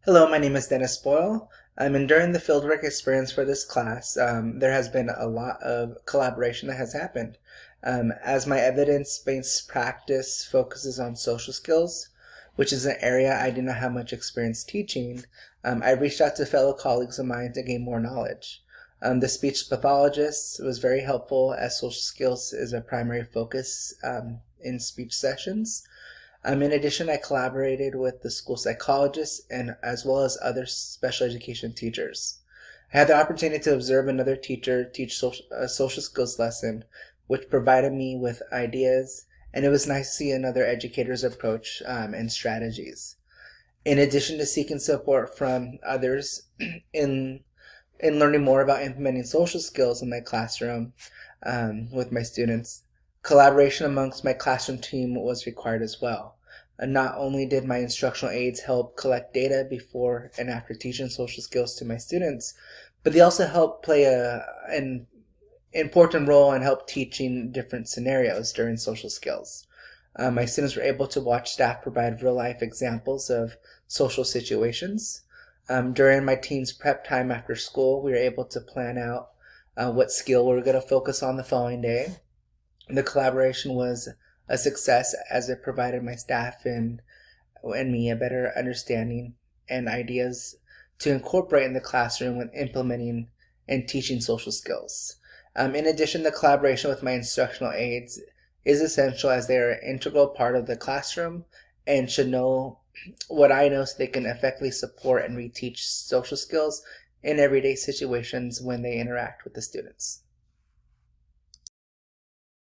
Hello, my name is Dennis Boyle. And during the fieldwork experience for this class, there has been a lot of collaboration that has happened. As my evidence-based practice focuses on social skills, which is an area I do not have much experience teaching, I reached out to fellow colleagues of mine to gain more knowledge. The speech pathologist was very helpful as social skills is a primary focus in speech sessions. In addition, I collaborated with the school psychologist and as well as other special education teachers. I had the opportunity to observe another teacher teach a social skills lesson, which provided me with ideas, and it was nice to see another educator's approach and strategies. In addition to seeking support from others in in learning more about implementing social skills in my classroom with my students, collaboration amongst my classroom team was required as well. And not only did my instructional aides help collect data before and after teaching social skills to my students, but they also help play an important role in help teaching different scenarios during social skills. My students were able to watch staff provide real-life examples of social situations. During my team's prep time after school, we were able to plan out what skill we were going to focus on the following day. The collaboration was a success as it provided my staff and me a better understanding and ideas to incorporate in the classroom when implementing and teaching social skills. In addition, the collaboration with my instructional aides is essential as they are an integral part of the classroom and should know what I know so they can effectively support and reteach social skills in everyday situations when they interact with the students.